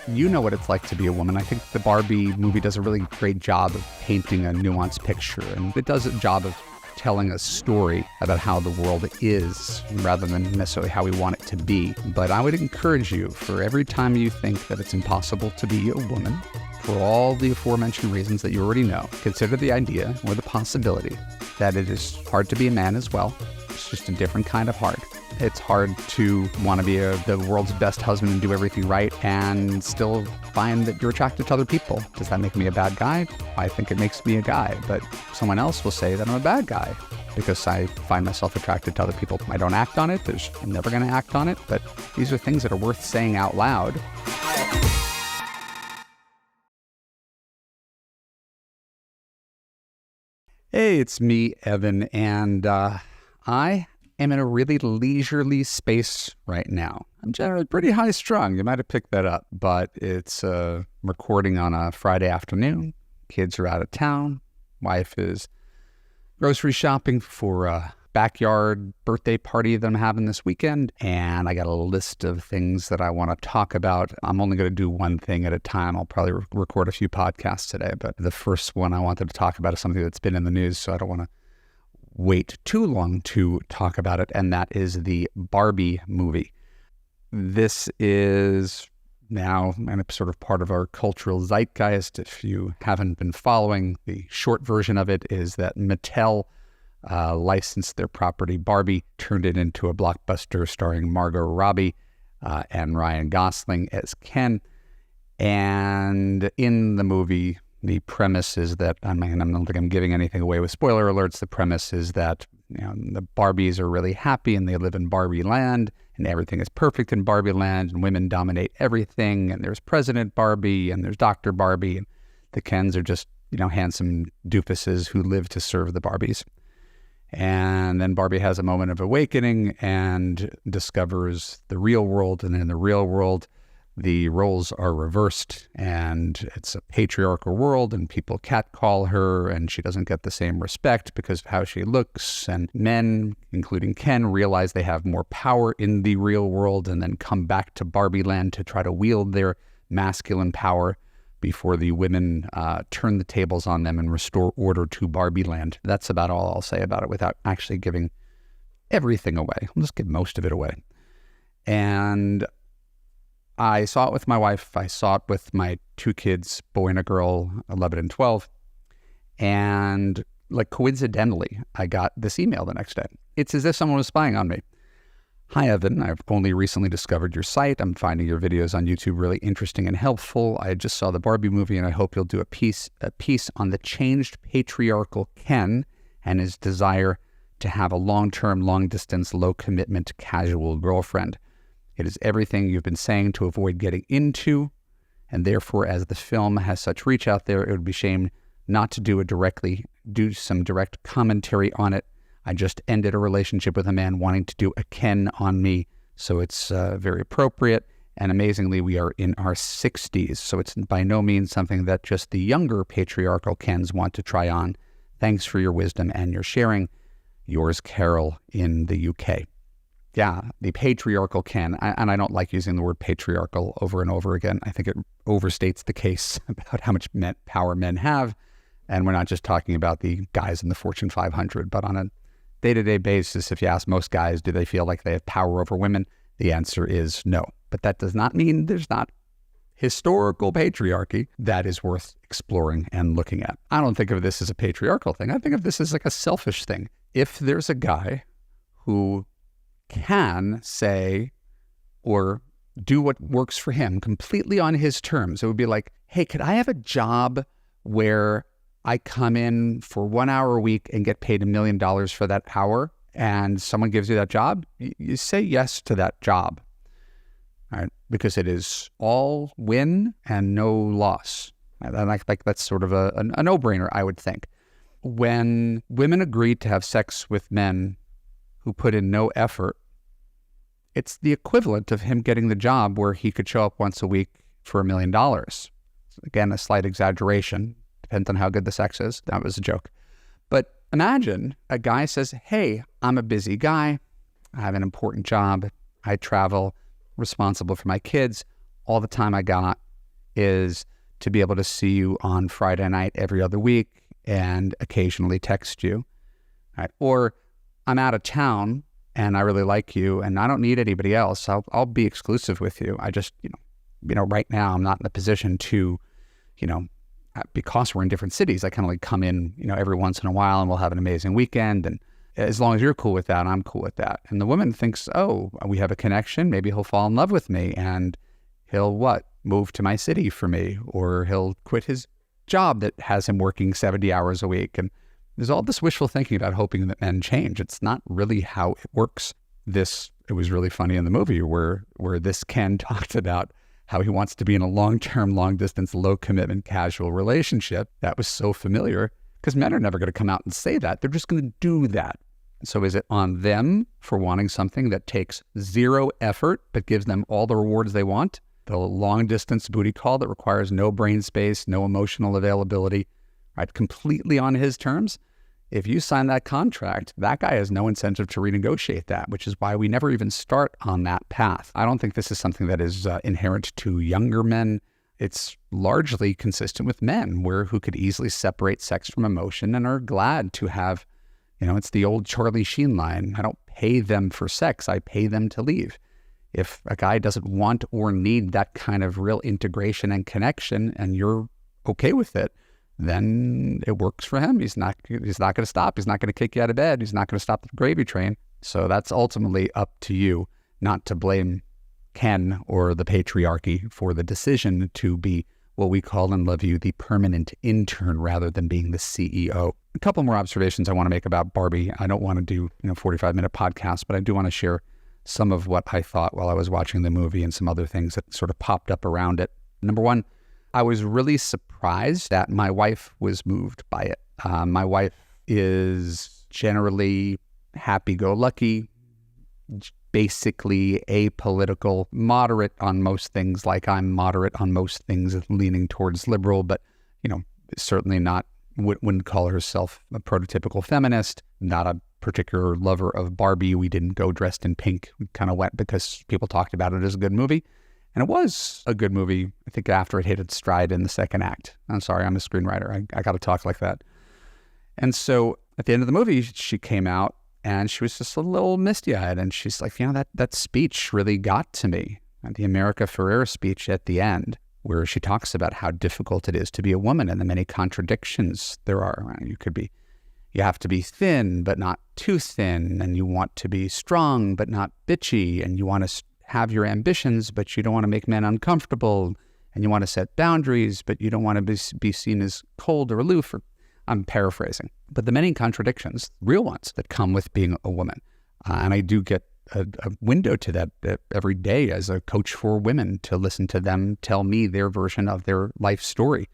you know what it's like to be a woman. I think the Barbie movie does a really great job of painting a nuanced picture, and it does a job of telling a story about how the world is rather than necessarily how we want it to be. But I would encourage you, for every time you think that it's impossible to be a woman, for all the aforementioned reasons that you already know, consider the idea or the possibility that it is hard to be a man as well. It's just a different kind of hard. It's hard to want to be the world's best husband and do everything right and still find that you're attracted to other people. Does that make me a bad guy? I think it makes me a guy, but someone else will say that I'm a bad guy because I find myself attracted to other people. I don't act on it. I'm never going to act on it, but these are things that are worth saying out loud. Hey, it's me, Evan, and I am in a really leisurely space right now. I'm generally pretty high strung. You might have picked that up, but it's recording on a Friday afternoon. Kids are out of town. Wife is grocery shopping for a backyard birthday party that I'm having this weekend. And I got a list of things that I want to talk about. I'm only going to do one thing at a time. I'll probably record a few podcasts today, but the first one I wanted to talk about is something that's been in the news, so I don't want to wait too long to talk about it, and that is the Barbie movie. This is now sort of part of our cultural zeitgeist. If you haven't been following, the short version of it is that Mattel licensed their property Barbie, turned it into a blockbuster starring Margot Robbie and Ryan Gosling as Ken. And in the movie, the premise is that, I don't think I'm giving anything away with spoiler alerts. The premise is that the Barbies are really happy and they live in Barbie land and everything is perfect in Barbie land and women dominate everything. And there's President Barbie and there's Dr. Barbie. And the Kens are just, handsome doofuses who live to serve the Barbies. And then Barbie has a moment of awakening and discovers the real world. And in the real world, the roles are reversed and it's a patriarchal world and people catcall her and she doesn't get the same respect because of how she looks. And men, including Ken, realize they have more power in the real world and then come back to Barbie land to try to wield their masculine power before the women turn the tables on them and restore order to Barbie land. That's about all I'll say about it without actually giving everything away. I'll just give most of it away. And I saw it with my wife. I saw it with my two kids, boy and a girl, 11 and 12. And coincidentally, I got this email the next day. It's as if someone was spying on me. Hi, Evan. I've only recently discovered your site. I'm finding your videos on YouTube really interesting and helpful. I just saw the Barbie movie and I hope you'll do a piece on the changed patriarchal Ken and his desire to have a long-term, long-distance, low-commitment, casual girlfriend. It is everything you've been saying to avoid getting into, and therefore, as the film has such reach out there, it would be shame not to do some direct commentary on it. I just ended a relationship with a man wanting to do a Ken on me, so it's very appropriate. And amazingly, we are in our 60s, so it's by no means something that just the younger patriarchal Kens want to try on. Thanks for your wisdom and your sharing. Yours, Carol, in the UK. Yeah, the patriarchal Ken, and I don't like using the word patriarchal over and over again. I think it overstates the case about how much power men have. And we're not just talking about the guys in the Fortune 500, but on a day-to-day basis, if you ask most guys, do they feel like they have power over women? The answer is no. But that does not mean there's not historical patriarchy that is worth exploring and looking at. I don't think of this as a patriarchal thing. I think of this as like a selfish thing. If there's a guy who can say or do what works for him completely on his terms, it would be like, hey, could I have a job where I come in for 1 hour a week and get paid $1 million for that hour, and someone gives you that job? You say yes to that job, right? Because it is all win and no loss. And like that's sort of a no-brainer, I would think. When women agree to have sex with men who put in no effort, it's the equivalent of him getting the job where he could show up once a week for $1 million. Again, a slight exaggeration. Depends on how good the sex is. That was a joke. But imagine a guy says, hey, I'm a busy guy. I have an important job. I travel, responsible for my kids. All the time I got, is to be able to see you on Friday night every other week and occasionally text you. Right? Or I'm out of town and I really like you and I don't need anybody else. I'll be exclusive with you. I just, right now I'm not in a position to, because we're in different cities, I kind of like come in, every once in a while and we'll have an amazing weekend. And as long as you're cool with that, I'm cool with that. And the woman thinks, oh, we have a connection. Maybe he'll fall in love with me and he'll move to my city for me, or he'll quit his job that has him working 70 hours a week. And there's all this wishful thinking about hoping that men change. It's not really how it works. It was really funny in the movie where this Ken talked about how he wants to be in a long-term, long-distance, low-commitment, casual relationship. That was so familiar because men are never going to come out and say that. They're just going to do that. So is it on them for wanting something that takes zero effort but gives them all the rewards they want? The long-distance booty call that requires no brain space, no emotional availability, right? Completely on his terms. If you sign that contract, that guy has no incentive to renegotiate that, which is why we never even start on that path. I don't think this is something that is inherent to younger men. It's largely consistent with men who could easily separate sex from emotion and are glad to have, it's the old Charlie Sheen line. I don't pay them for sex. I pay them to leave. If a guy doesn't want or need that kind of real integration and connection and you're okay with it, then it works for him. He's not going to stop. He's not going to kick you out of bed. He's not going to stop the gravy train. So that's ultimately up to you, not to blame Ken or the patriarchy for the decision to be what we call in Love You, the permanent intern rather than being the CEO. A couple more observations I want to make about Barbie. I don't want to do 45-minute podcasts, but I do want to share some of what I thought while I was watching the movie and some other things that sort of popped up around it. Number one, I was really surprised that my wife was moved by it. My wife is generally happy-go-lucky, basically apolitical, moderate on most things, like I'm moderate on most things, leaning towards liberal, but, certainly wouldn't call herself a prototypical feminist, not a particular lover of Barbie. We didn't go dressed in pink. We kind of went because people talked about it as a good movie. And it was a good movie, I think, after it hit its stride in the second act. I'm sorry, I'm a screenwriter. I got to talk like that. And so at the end of the movie, she came out and she was just a little misty-eyed. And she's like, that speech really got to me. And the America Ferrera speech at the end, where she talks about how difficult it is to be a woman and the many contradictions there are. You have to be thin, but not too thin. And you want to be strong, but not bitchy. And you want to have your ambitions, but you don't want to make men uncomfortable, and you want to set boundaries, but you don't want to be seen as cold or aloof. I'm paraphrasing, but the many contradictions, real ones, that come with being a woman. And I do get a window to that every day as a coach for women, to listen to them tell me their version of their life story.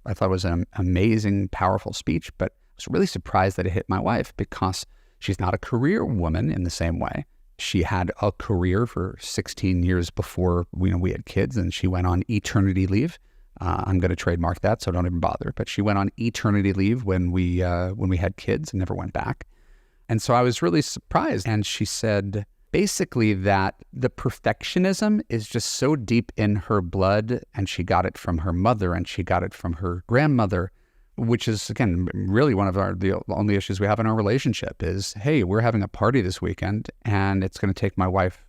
I thought it was an amazing, powerful speech, but I was really surprised that it hit my wife because she's not a career woman in the same way. She had a career for 16 years before we had kids, and she went on eternity leave. I'm going to trademark that, so don't even bother. But she went on eternity leave when we had kids and never went back. And so I was really surprised. And she said basically that the perfectionism is just so deep in her blood, and she got it from her mother and she got it from her grandmother, which is, again, really one of the only issues we have in our relationship is, hey, we're having a party this weekend and it's going to take my wife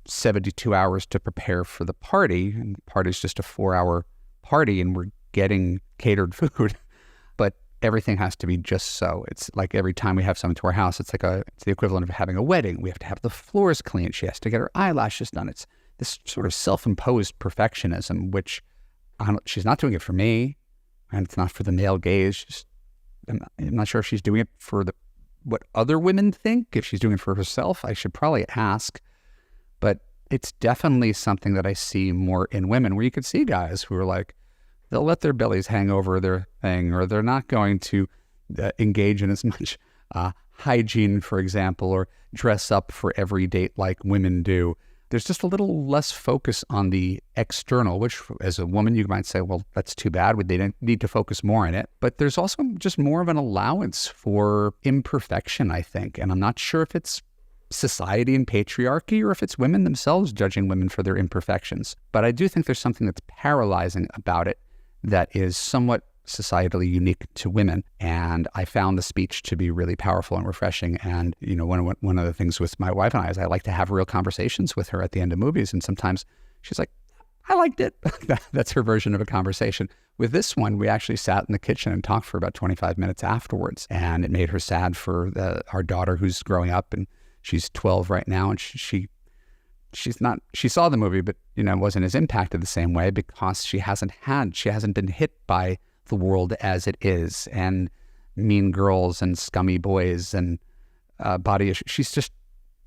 72 hours to prepare for the party. And the party's just a 4-hour party and we're getting catered food, but everything has to be just so. It's like every time we have someone to our house, it's the equivalent of having a wedding. We have to have the floors cleaned. She has to get her eyelashes done. It's this sort of self-imposed perfectionism, which she's not doing it for me. And it's not for the male gaze. I'm not sure if she's doing it for what other women think. If she's doing it for herself, I should probably ask. But it's definitely something that I see more in women, where you could see guys who are like, they'll let their bellies hang over their thing, or they're not going to engage in as much hygiene, for example, or dress up for every date like women do. There's just a little less focus on the external, which as a woman, you might say, well, that's too bad. They need to focus more on it. But there's also just more of an allowance for imperfection, I think. And I'm not sure if it's society and patriarchy or if it's women themselves judging women for their imperfections. But I do think there's something that's paralyzing about it that is somewhat societally unique to women. And I found the speech to be really powerful and refreshing. And, one of the things with my wife and I is I like to have real conversations with her at the end of movies. And sometimes she's like, I liked it. That's her version of a conversation. With this one, we actually sat in the kitchen and talked for about 25 minutes afterwards. And it made her sad for our daughter who's growing up, and she's 12 right now. And she saw the movie, but, wasn't as impacted the same way because she hasn't been hit by the world as it is, and mean girls and scummy boys and body issues. She's just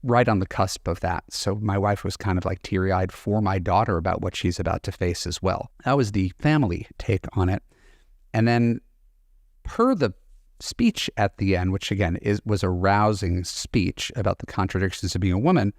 right on the cusp of that. So my wife was kind of like teary-eyed for my daughter about what she's about to face as well. That was the family take on it. And then per the speech at the end, which again was a rousing speech about the contradictions of being a woman,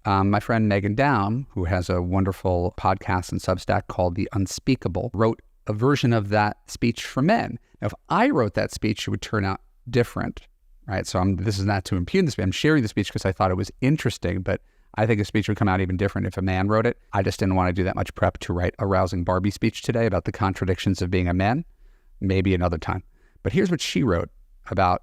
my friend Megan Down, who has a wonderful podcast and Substack called The Unspeakable, wrote a version of that speech for men. Now, if I wrote that speech, it would turn out different, right? So this is not to impugn the speech. I'm sharing the speech because I thought it was interesting, but I think a speech would come out even different if a man wrote it. I just didn't want to do that much prep to write a rousing Barbie speech today about the contradictions of being a man. Maybe another time. But here's what she wrote about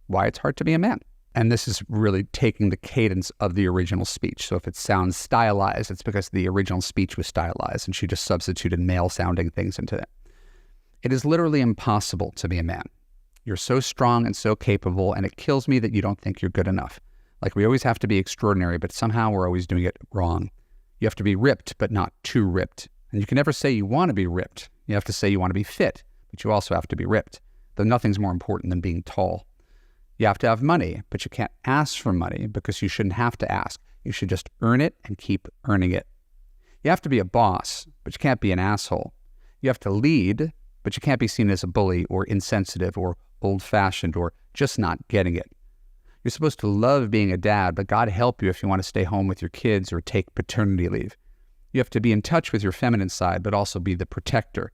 why it's hard to be a man. And this is really taking the cadence of the original speech. So if it sounds stylized, it's because the original speech was stylized and she just substituted male-sounding things into it. It is literally impossible to be a man. You're so strong and so capable, and it kills me that you don't think you're good enough. Like, we always have to be extraordinary, but somehow we're always doing it wrong. You have to be ripped, but not too ripped. And you can never say you want to be ripped. You have to say you want to be fit, but you also have to be ripped. Though nothing's more important than being tall. You have to have money, but you can't ask for money because you shouldn't have to ask. You should just earn it and keep earning it. You have to be a boss, but you can't be an asshole. You have to lead, but you can't be seen as a bully or insensitive or old-fashioned or just not getting it. You're supposed to love being a dad, but God help you if you want to stay home with your kids or take paternity leave. You have to be in touch with your feminine side, but also be the protector.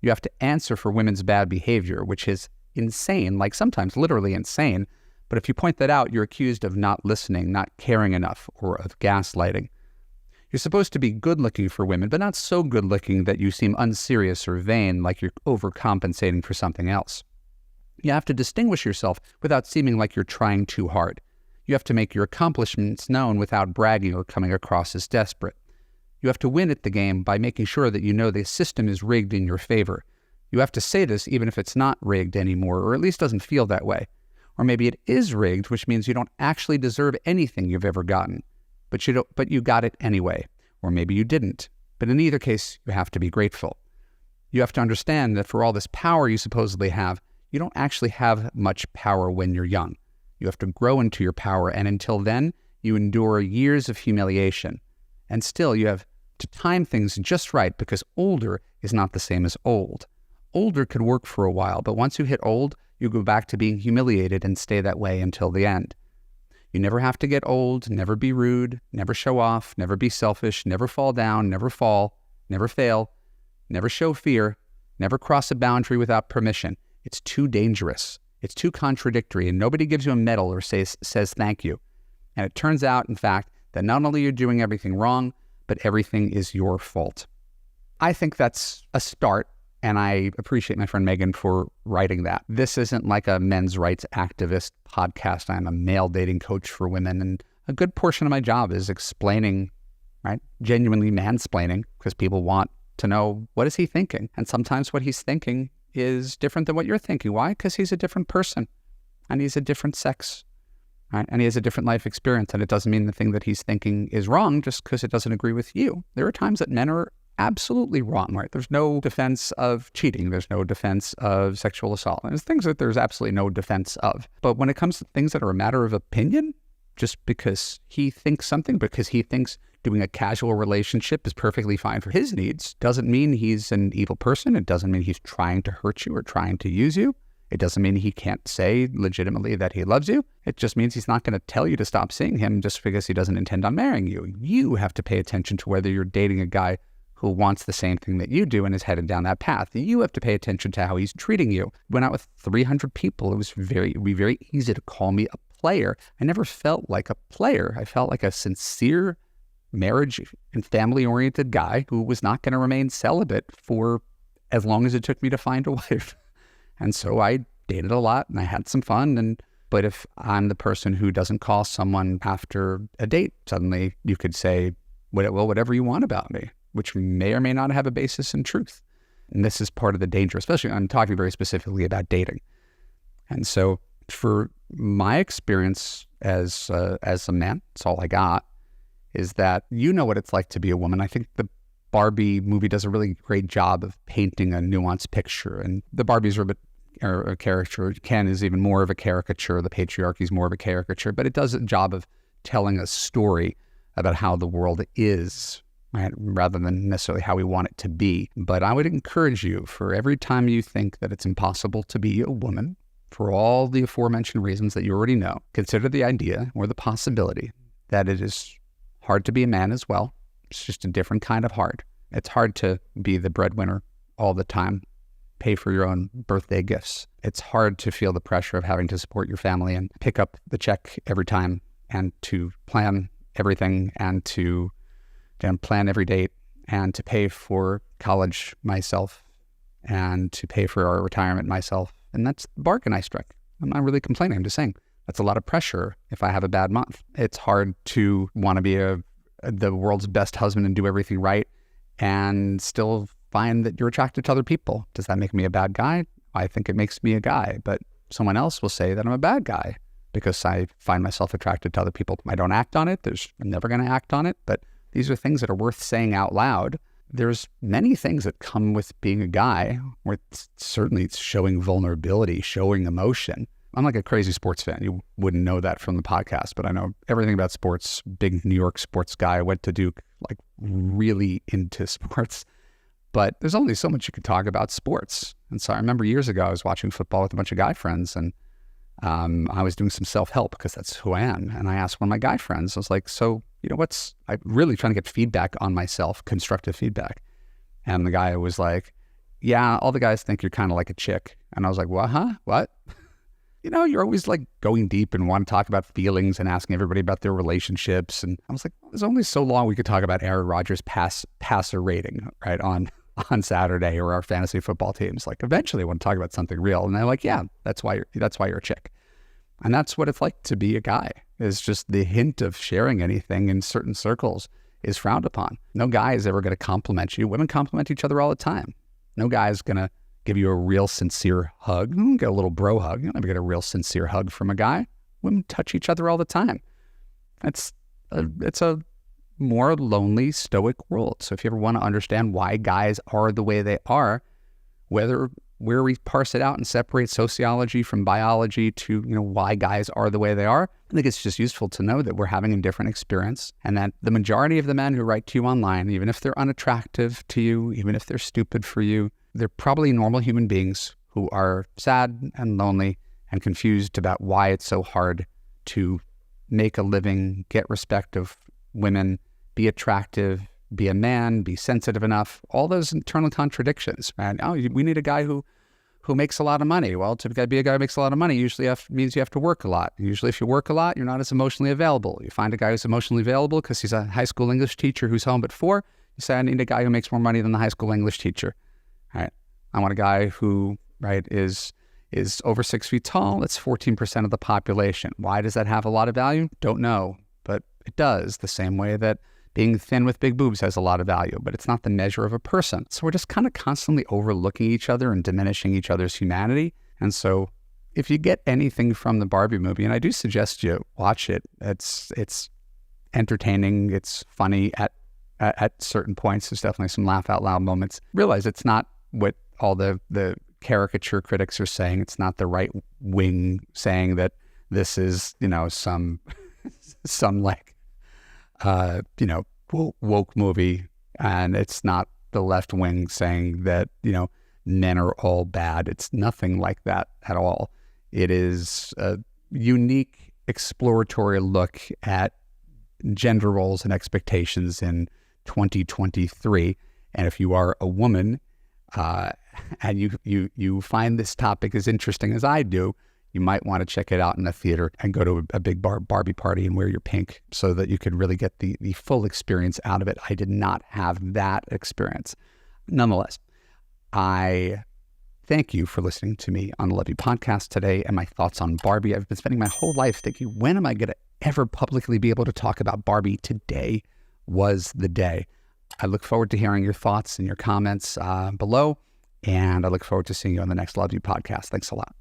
You have to answer for women's bad behavior, which is insane, like sometimes literally insane. But if you point that out, you're accused of not listening, not caring enough, or of gaslighting. You're supposed to be good-looking for women, but not so good-looking that you seem unserious or vain, like you're overcompensating for something else. You have to distinguish yourself without seeming like you're trying too hard. You have to make your accomplishments known without bragging or coming across as desperate. You have to win at the game by making sure that you know the system is rigged in your favor. You have to say this even if it's not rigged anymore, or at least doesn't feel that way. Or maybe it is rigged, which means you don't actually deserve anything you've ever gotten, but you got it anyway. Or maybe you didn't. But in either case, you have to be grateful. You have to understand that for all this power you supposedly have, you don't actually have much power when you're young. You have to grow into your power, and until then, you endure years of humiliation. And still, you have to time things just right, because older is not the same as old. Older could work for a while, but once you hit old, you go back to being humiliated and stay that way until the end. You never have to get old, never be rude, never show off, never be selfish, never fall down, never fall, never fail, never show fear, never cross a boundary without permission. It's too dangerous. It's too contradictory, and nobody gives you a medal or says thank you. And it turns out, in fact, that not only you're doing everything wrong, but everything is your fault. I think that's a start. And I appreciate my friend Megan for writing that. This isn't like a men's rights activist podcast. I'm a male dating coach for women. And a good portion of my job is explaining, right? Genuinely mansplaining, because people want to know, what is he thinking? And sometimes what he's thinking is different than what you're thinking. Why? Because he's a different person and he's a different sex, right? And he has a different life experience. And it doesn't mean the thing that he's thinking is wrong just because it doesn't agree with you. There are times that men are absolutely wrong, right? There's no defense of cheating. There's no defense of sexual assault. There's things that there's absolutely no defense of. But when it comes to things that are a matter of opinion, just because he thinks something, because he thinks doing a casual relationship is perfectly fine for his needs, doesn't mean he's an evil person. It doesn't mean he's trying to hurt you or trying to use you. It doesn't mean he can't say legitimately that he loves you. It just means he's not going to tell you to stop seeing him just because he doesn't intend on marrying you. You have to pay attention to whether you're dating a guy who wants the same thing that you do and is headed down that path. You have to pay attention to how he's treating you. Went out with 300 people. It would be very easy to call me a player. I never felt like a player. I felt like a sincere marriage and family-oriented guy who was not going to remain celibate for as long as it took me to find a wife. And so I dated a lot and I had some fun. But if I'm the person who doesn't call someone after a date, suddenly you could say, well, whatever you want about me, which may or may not have a basis in truth. And this is part of the danger, especially I'm talking very specifically about dating. And so for my experience as a man, that's all I got, is that you know what it's like to be a woman. I think the Barbie movie does a really great job of painting a nuanced picture. And the Barbies are a caricature. Ken is even more of a caricature. The patriarchy is more of a caricature. But it does a job of telling a story about how the world is, right, rather than necessarily how we want it to be. But I would encourage you, for every time you think that it's impossible to be a woman, for all the aforementioned reasons that you already know, consider the idea or the possibility that it is hard to be a man as well. It's just a different kind of hard. It's hard to be the breadwinner all the time, pay for your own birthday gifts. It's hard to feel the pressure of having to support your family and pick up the check every time and to plan everything and to plan every date and to pay for college myself and to pay for our retirement myself. And that's the bargain I struck. I'm not really complaining. I'm just saying that's a lot of pressure if I have a bad month. It's hard to want to be the world's best husband and do everything right and still find that you're attracted to other people. Does that make me a bad guy? I think it makes me a guy, but someone else will say that I'm a bad guy because I find myself attracted to other people. I don't act on it. I'm never going to act on it, but these are things that are worth saying out loud. There's many things that come with being a guy, where certainly it's showing vulnerability, showing emotion. I'm like a crazy sports fan. You wouldn't know that from the podcast, but I know everything about sports. Big New York sports guy. I went to Duke, like really into sports. But there's only so much you could talk about sports. And so I remember years ago, I was watching football with a bunch of guy friends, and I was doing some self-help because that's who I am. And I asked one of my guy friends, I was like, so, I'm really trying to get feedback on myself, constructive feedback. And the guy was like, yeah, all the guys think you're kind of like a chick. And I was like, what, huh? What? You're always like going deep and want to talk about feelings and asking everybody about their relationships. And I was like, there's only so long we could talk about Aaron Rodgers' passer rating, right, on Saturday, or our fantasy football teams. Like, eventually I want to talk about something real. And they're like, yeah, that's why you're a chick. And that's what it's like to be a guy, is just the hint of sharing anything in certain circles is frowned upon. No guy is ever going to compliment you. Women compliment each other all the time. No guy is going to give you a real sincere hug. You don't get a little bro hug. You don't ever get a real sincere hug from a guy. Women touch each other all the time. It's a more lonely, stoic world. So if you ever want to understand why guys are the way they are, where we parse it out and separate sociology from biology to, why guys are the way they are, I think it's just useful to know that we're having a different experience, and that the majority of the men who write to you online, even if they're unattractive to you, even if they're stupid for you, they're probably normal human beings who are sad and lonely and confused about why it's so hard to make a living, get respect of women, be attractive, be a man, be sensitive enough, all those internal contradictions, right? Oh, we need a guy who makes a lot of money. Well, to be a guy who makes a lot of money usually means you have to work a lot. Usually if you work a lot, you're not as emotionally available. You find a guy who's emotionally available because he's a high school English teacher who's home at 4. You say, I need a guy who makes more money than the high school English teacher. Right? I want a guy who, right, is over 6 feet tall. That's 14% of the population. Why does that have a lot of value? Don't know, but it does, the same way that being thin with big boobs has a lot of value, but it's not the measure of a person. So we're just kind of constantly overlooking each other and diminishing each other's humanity. And so if you get anything from the Barbie movie, and I do suggest you watch it, it's entertaining, it's funny at certain points. There's definitely some laugh out loud moments. Realize it's not what all the caricature critics are saying. It's not the right wing saying that this is, some like, woke movie, and it's not the left wing saying that, men are all bad. It's nothing like that at all. It is a unique exploratory look at gender roles and expectations in 2023. And if you are a woman, and you find this topic as interesting as I do, you might want to check it out in a theater and go to a big Barbie party and wear your pink so that you could really get the full experience out of it. I did not have that experience. Nonetheless, I thank you for listening to me on the Love You podcast today and my thoughts on Barbie. I've been spending my whole life thinking, when am I going to ever publicly be able to talk about Barbie? Today was the day. I look forward to hearing your thoughts and your comments below, and I look forward to seeing you on the next Love You podcast. Thanks a lot.